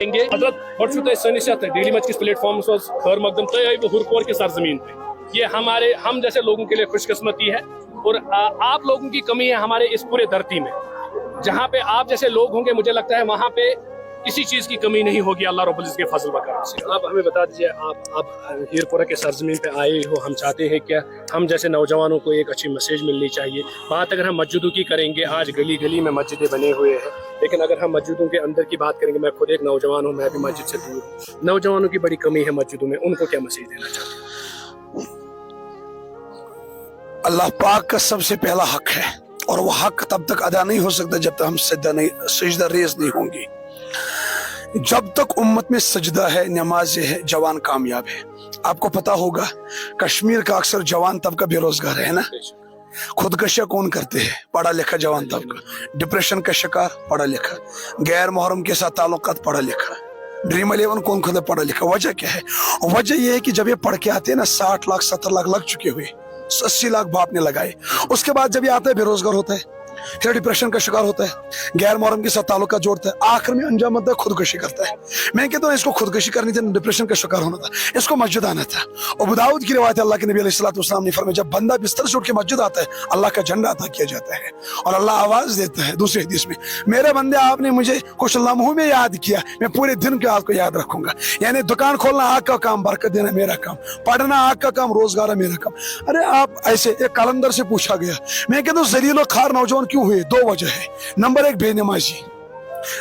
حضرت بڑھ since daily مچ کس پلیٹ فارمس خیر مقدم تھی آئی ہرپور کی سرزمین پہ یہ ہم جیسے لوگوں کے لیے خوش قسمتی ہے اور آپ لوگوں کی کمی ہے ہمارے اس پورے دھرتی میں. جہاں پہ آپ جیسے لوگ ہوں گے مجھے لگتا ہے وہاں پہ کسی چیز کی کمی نہیں ہوگی اللہ رب العزت کے فضل و کرم سے. آپ ہمیں بتا دیجیے آپ ہیرپورہ کے سرزمین پہ آئے ہو, ہم چاہتے ہیں کہ ہم جیسے نوجوانوں کو ایک اچھی میسیج ملنی چاہیے. بات اگر ہم مسجدوں کی کریں گے, آج گلی گلی میں مسجدیں بنے ہوئے ہیں, لیکن اگر ہم مسجدوں کے اندر کی بات کریں گے, میں خود ایک نوجوان ہوں, میں بھی مسجد سے دور ہوں, نوجوانوں کی بڑی کمی ہے مسجدوں میں, ان کو کیا میسیج دینا چاہتے ہیں؟ اللہ پاک کا سب سے پہلا حق ہے اور وہ حق تب تک ادا نہیں ہو سکتا جب تک ہم سجدہ ریز نہیں ہوں گی. جب تک امت میں سجدہ ہے, نماز ہے, جوان کامیاب ہے. آپ کو پتا ہوگا کشمیر کا اکثر جوان طبقہ بے روزگار ہے نا. خودکشیاں کون کرتے ہیں؟ پڑھا لکھا جوان طبقہ. ڈپریشن کا شکار پڑھا لکھا, غیر محرم کے ساتھ تعلقات پڑھا لکھا. ڈریم 11 کون خود پڑھا لکھا. وجہ کیا ہے؟ وجہ یہ ہے کہ جب یہ پڑھ کے آتے ہیں نا 60 لاکھ 70 لاکھ لگ چکے ہوئے, 80 لاکھ باپ نے لگائے, اس کے بعد جب یہ آتا ہے بے روزگار ہوتا ہے, پھر ڈپریشن کا شکار ہوتا ہے, غیر محرم کے ساتھ تعلقات جوڑتا ہے, آخر میں انجام ہوتا ہے خودکشی کرتا ہے. میں کہتا ہوں اس کو خودکشی کرنی تھی, ڈپریشن کا شکار ہونا تھا, اس کو مسجد آنا تھا. ابو داؤد کی روایت ہے, اللہ کے نبی علیہ السلام نے فرمایا جب بندہ بستر سے اٹھ کے مسجد آتا ہے اللہ کا جھنڈا عطا کیا جاتا ہے اور اللہ آواز دیتا ہے. دوسرے حدیث میں, میرے بندے آپ نے مجھے کچھ لمحوں میں یاد کیا, میں پورے دن کے آپ کو یاد رکھوں گا. یعنی دکان کھولنا آگ کا کام, برکت دینا میرا کام, پڑھنا آگ کا کام, روزگار میرا کام. ارے آپ ایسے ایک کلندر سے پوچھا گیا, میں کہتا ہوں ذلیل و خوار نوجوان کیوں ہوئے؟ 2 وجہ ہے. نمبر 1 بے نمازی,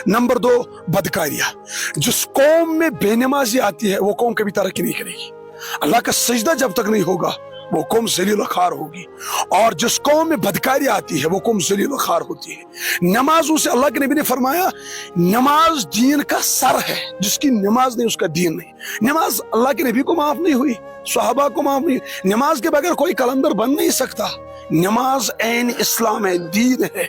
نمبر 2 بدکاریاں. جس قوم میں بے نمازی آتی ہے وہ قوم کبھی ترقی نہیں کرے گی. اللہ کا سجدہ جب تک نہیں ہوگا وہ قوم ذلیل و خوار ہوگی, اور جس قوم میں بدکاری آتی ہے وہ قوم ذلیل و خوار ہوتی ہے. نمازوں سے اللہ کے نبی نے فرمایا نماز دین کا سر ہے, جس کی نماز نہیں اس کا دین نہیں. نماز اللہ کے نبی کو معاف نہیں ہوئی, صحابہ کو معاف نہیں ہوئی. نماز کے بغیر کوئی کلندر بن نہیں سکتا. نماز عین اسلام ہے, دین ہے.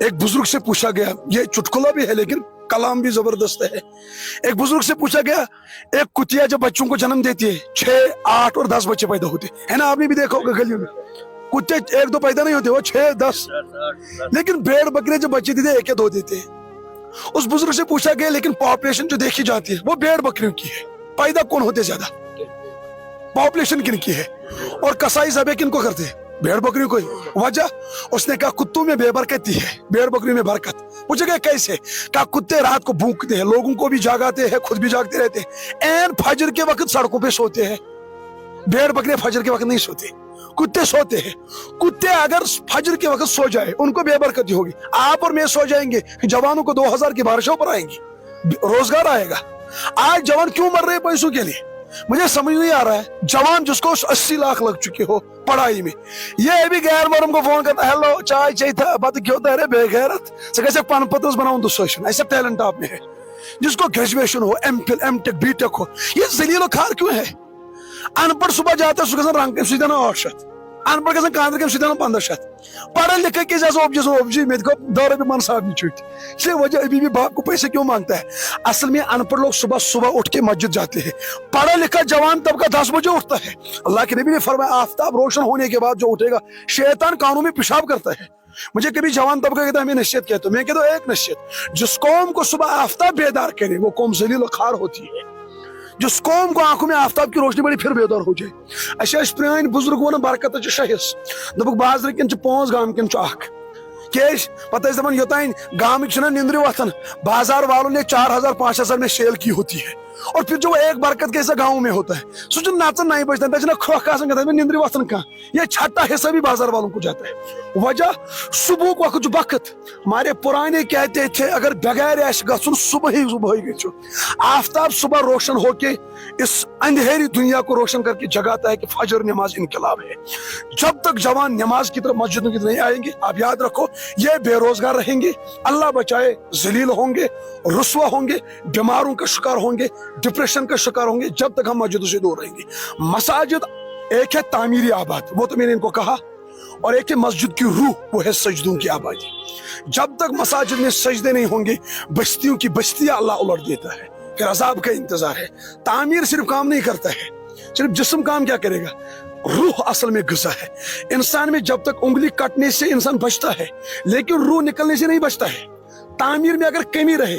ایک بزرگ سے پوچھا گیا, یہ چٹکلا بھی ہے لیکن کلام بھی زبردست ہے. ایک بزرگ سے پوچھا گیا, ایک کتیا جب بچوں کو جنم دیتی ہے 6 8 اور 10 بچے پیدا ہوتے ہیں نا, آپ نے بھی دیکھا ہوگا گلیوں میں کتے 1 2 پیدا نہیں ہوتے, وہ 6 10. لیکن بھیڑ بکرے جو بچے دیتے 1 یا 2 دیتے ہیں. اس بزرگ سے پوچھا گیا لیکن پاپولیشن جو دیکھی جاتی ہے وہ بھیڑ بکریوں کی ہے, پیدا کون ہوتے زیادہ؟ پاپولیشن کن کی ہے؟ اور کسائی ذبح کن کو کرتے ہیں؟ بھیڑ بکریوں کو. وجہ اس نے کہا کتوں میں بے برکتی ہے, بھیڑ بکریوں میں برکت. پوچھا گیا کیسے؟ کہا کتے رات کو بھونکتے ہیں, لوگوں کو بھی جاگاتے ہیں, خود بھی جاگتے رہتے ہیں, این فجر کے وقت سڑکوں پہ سوتے ہیں. بھیڑ بکرے فجر کے وقت نہیں سوتے, کتے سوتے ہیں. کتے اگر فجر کے وقت سو جائے ان کو بے برکتی ہوگی. آپ اور میں سو جائیں گے, جوانوں کو 2000 کی بارشوں پر آئیں گی, روزگار آئے گا. آج جوان کیوں مر رہے ہیں پیسوں کے لیے؟ مجھے سمجھ نہیں آ رہا ہے. جوان جس کو 80 لاکھ لگ چکے ہو پڑھائی میں, یہ بھی غیر محرم کو فون کرتا ہے, ہیلو چائے چاہیے تھا, بات کیوں ہوتا ہے بے غیرت سے کیسے پن پتس بناؤں دوسرا ایسا ٹیلنٹ آپ میں ہے. جس کو گریجویشن ہو, M Phil M Tech B Tech ہو, یہ ذلیل و خوار کیوں ہے؟ ان پڑھ صبح جاتا ہے سو رنگ سیدھا 800, ان پڑھ گژھان کاندر سیدھا 1500. پڑھا لکھا کے جیسا اوبجی میں دورہ بھی من صاحب چھٹ. اس لیے وجہ ابھی بھی باپ کو پیسے کیوں مانگتا ہے؟ اصل میں ان پڑھ لوگ صبح اٹھ کے مسجد جاتے ہیں, پڑھا لکھا جوان طبقہ 10 بجے اٹھتا ہے. اللہ کے نبی نے فرمایا آفتاب روشن ہونے کے بعد جو اٹھے گا شیطان کانوں میں پیشاب کرتا ہے. مجھے کبھی جوان طبقہ کہتا ہے ہمیں نصیحت کہتا ہوں, میں کہتا ہوں ایک نصیحت, جس قوم کو صبح آفتاب بیدار کرے وہ قوم ذلیل و خوار ہوتی ہے. جس قوم کو آنکھوں میں آفتاب کی روشنی بڑی پھر بیدار ہو جائے. اچھا پرانی بزرگ ون برکت شہس دپک بازر کن 5 گام کن 1 کیش پتہ دپان یوتان گامک نندر وتھان بازار والوں نے 4000 5000 میں سیل کی ہوتی ہے, اور پھر جو ایک برکت کیسا گاؤں میں ہوتا ہے سو جو ناچن نہیں بجتا ہے کھوکھ آسان کرتا ہے نندر وتھان کہاں, یہ چھٹا حصہ بھی بازار والوں کو جاتا ہے. وجہ صبح کو جو وقت ہمارے پرانے کہتے تھے اگر بغیر ایش گھن صبح ہی گھو. آفتاب صبح روشن ہو کے اس اندھیری دنیا کو روشن کر کے جگاتا ہے کہ فجر نماز انقلاب ہے. جب تک جوان نماز کی طرف مسجدوں کی طرف نہیں آئیں گے, آپ یاد رکھو یہ بے روزگار رہیں گے, اللہ بچائے ذلیل ہوں گے, رسوا ہوں گے, بیماروں کا شکار ہوں گے, ڈپریشن کا شکار ہوں گے, جب تک ہم مسجدوں سے دور رہیں گے. مساجد ایک ہے تعمیری آباد, وہ تو میں نے ان کو کہا, اور ایک ہے مسجد کی روح, وہ ہے سجدوں کی آبادی. جب تک مساجد میں سجدے نہیں ہوں گے بستیوں کی بستیاں اللہ الٹ دیتا ہے, پھر عذاب کا انتظار ہے. تعمیر صرف کام نہیں کرتا ہے, صرف جسم کام کیا کرے گا؟ روح اصل میں غذا ہے. انسان میں جب تک انگلی کٹنے سے انسان بچتا ہے لیکن روح نکلنے سے نہیں بچتا ہے. تعمیر میں اگر کمی رہے